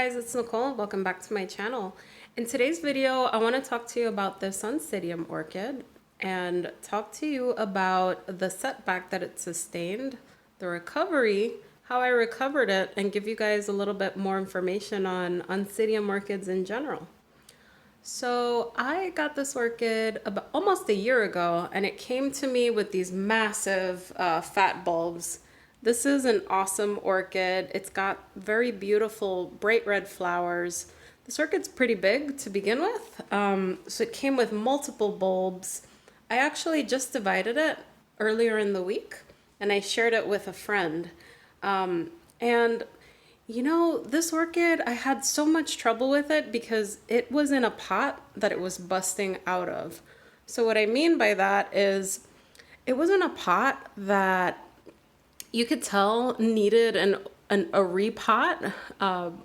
guys, it's Nicole. Welcome back to my channel. In today's video, I want to talk to you about this Oncidium orchid and talk to you about the setback that it sustained, the recovery, how I recovered it, and give you guys a little bit more information on Oncidium orchids in general. So I got this orchid about almost a year ago, and it came to me with these massive fat bulbs. This is an awesome orchid. It's got very beautiful bright red flowers. This orchid's pretty big to begin with, so it came with multiple bulbs. I actually just divided it earlier in the week, and I shared it with a friend. And you know, this orchid, I had so much trouble with it because it was in a pot that it was busting out of. So what I mean by that is it was in a pot that you could tell needed a repot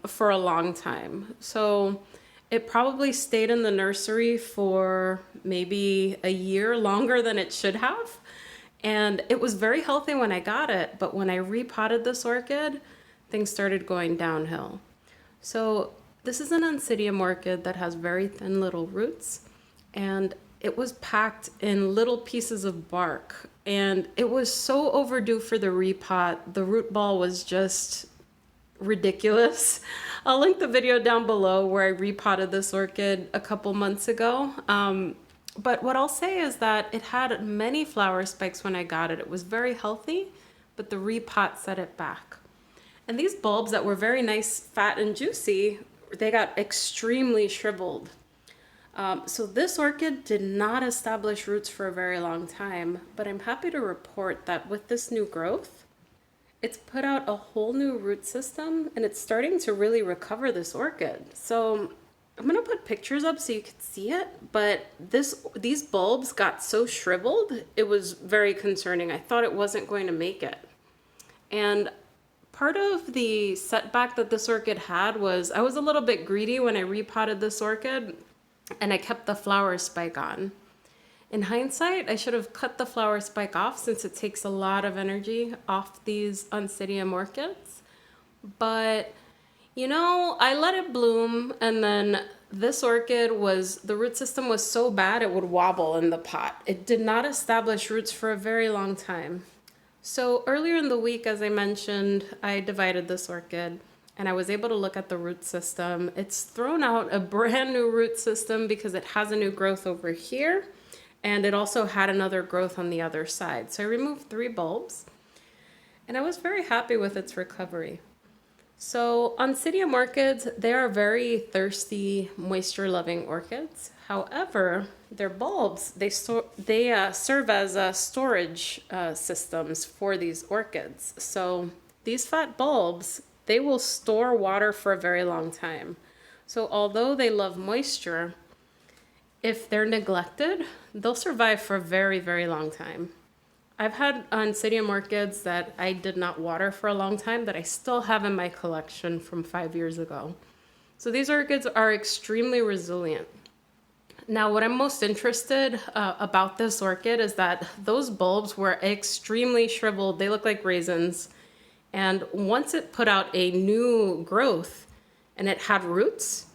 for a long time. So it probably stayed in the nursery for maybe a year longer than it should have. And it was very healthy when I got it, but when I repotted this orchid, things started going downhill. So this is an Oncidium orchid that has very thin little roots, and it was packed in little pieces of bark, and it was so overdue for the repot. The root ball was just ridiculous. I'll link the video down below where I repotted this orchid a couple months ago. But what I'll say is that it had many flower spikes when I got it. It was very healthy, but the repot set it back. And these bulbs that were very nice, fat, and juicy, they got extremely shriveled. So this orchid did not establish roots for a very long time, but I'm happy to report that with this new growth, it's put out a whole new root system, and it's starting to really recover this orchid. So I'm gonna put pictures up so you can see it, but these bulbs got so shriveled, it was very concerning. I thought it wasn't going to make it. And part of the setback that this orchid had was I was a little bit greedy when I repotted this orchid, and I kept the flower spike on. In hindsight, I should have cut the flower spike off since it takes a lot of energy off these Oncidium orchids. But, you know, I let it bloom, and then this orchid the root system was so bad it would wobble in the pot. It did not establish roots for a very long time. So earlier in the week, as I mentioned, I divided this orchid, and I was able to look at the root system. It's thrown out a brand new root system because it has a new growth over here, and it also had another growth on the other side. So I removed 3 bulbs, and I was very happy with its recovery. So Oncidium orchids, they are very thirsty, moisture-loving orchids. However, their bulbs, they serve as storage systems for these orchids. So these fat bulbs, they will store water for a very long time. So although they love moisture, if they're neglected, they'll survive for a very, very long time. I've had Oncidium orchids that I did not water for a long time that I still have in my collection from 5 years ago. So these orchids are extremely resilient. Now, what I'm most interested about this orchid is that those bulbs were extremely shriveled. They look like raisins. And once it put out a new growth and it had roots,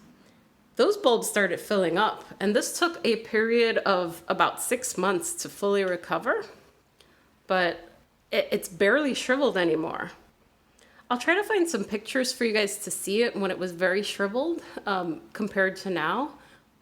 those bulbs started filling up. And this took a period of about 6 months to fully recover, but it's barely shriveled anymore. I'll try to find some pictures for you guys to see it when it was very shriveled compared to now,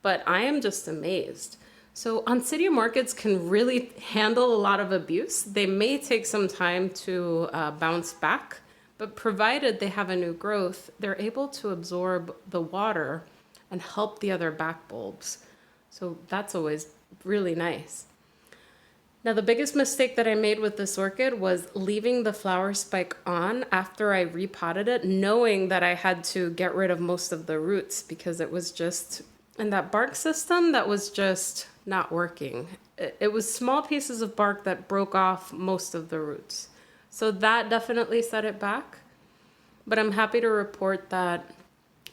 but I am just amazed. So Oncidium orchids can really handle a lot of abuse. They may take some time to bounce back, but provided they have a new growth, they're able to absorb the water and help the other back bulbs. So that's always really nice. Now, the biggest mistake that I made with this orchid was leaving the flower spike on after I repotted it, knowing that I had to get rid of most of the roots because it was just in that bark system that was just not working. It was small pieces of bark that broke off most of the roots. So that definitely set it back. But I'm happy to report that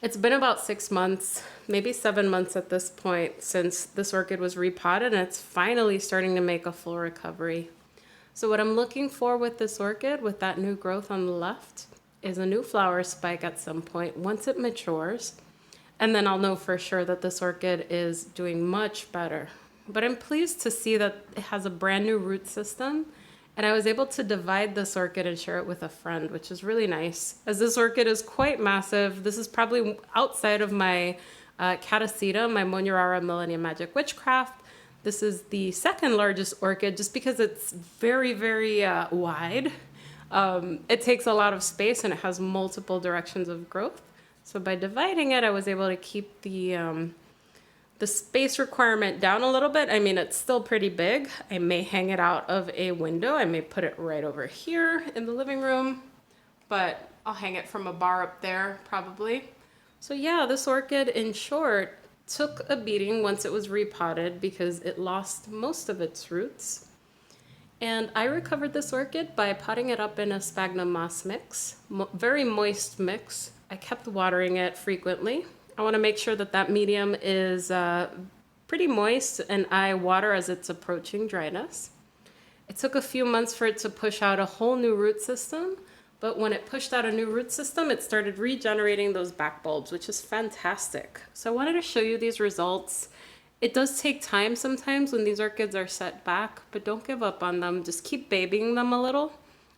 it's been about 6 months, maybe 7 months at this point since this orchid was repotted, and it's finally starting to make a full recovery. So what I'm looking for with this orchid, with that new growth on the left, is a new flower spike at some point once it matures. And then I'll know for sure that this orchid is doing much better. But I'm pleased to see that it has a brand new root system. And I was able to divide this orchid and share it with a friend, which is really nice. As this orchid is quite massive, this is probably outside of my Catasetum, my Monurara Millennium Magic Witchcraft. This is the second largest orchid just because it's very, very wide. It takes a lot of space and it has multiple directions of growth. So by dividing it, I was able to keep the space requirement down a little bit. I mean, it's still pretty big. I may hang it out of a window. I may put it right over here in the living room, but I'll hang it from a bar up there probably. So yeah, this orchid in short took a beating once it was repotted because it lost most of its roots. And I recovered this orchid by potting it up in a sphagnum moss mix, very moist mix. I kept watering it frequently. I want to make sure that that medium is pretty moist and I water as it's approaching dryness. It took a few months for it to push out a whole new root system, but when it pushed out a new root system, it started regenerating those back bulbs, which is fantastic. So I wanted to show you these results. It does take time sometimes when these orchids are set back, but don't give up on them. Just keep babying them a little.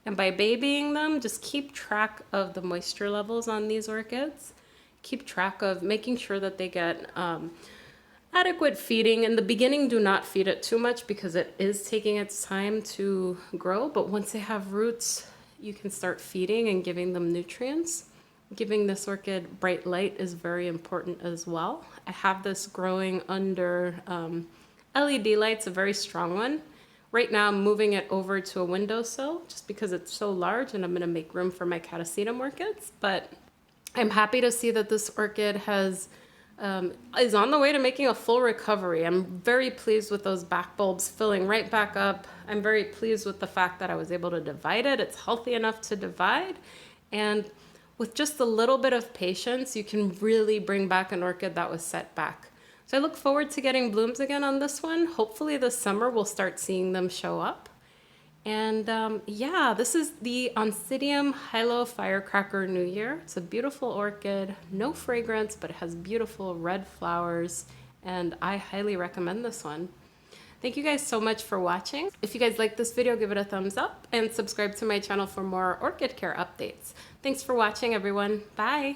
And by babying them, just keep track of the moisture levels on these orchids. Keep track of making sure that they get adequate feeding. In the beginning, do not feed it too much because it is taking its time to grow. But once they have roots, you can start feeding and giving them nutrients. Giving this orchid bright light is very important as well. I have this growing under LED lights, a very strong one. Right now I'm moving it over to a windowsill just because it's so large and I'm gonna make room for my Catasetum orchids. But I'm happy to see that this orchid is on the way to making a full recovery. I'm very pleased with those back bulbs filling right back up. I'm very pleased with the fact that I was able to divide it. It's healthy enough to divide. And with just a little bit of patience, you can really bring back an orchid that was set back. So I look forward to getting blooms again on this one. Hopefully this summer we'll start seeing them show up. And yeah, this is the Oncidium Hilo Firecracker New Year. It's a beautiful orchid, no fragrance, but it has beautiful red flowers, and I highly recommend this one. Thank you guys so much for watching. If you guys like this video, give it a thumbs up and subscribe to my channel for more orchid care updates. Thanks for watching, everyone. Bye.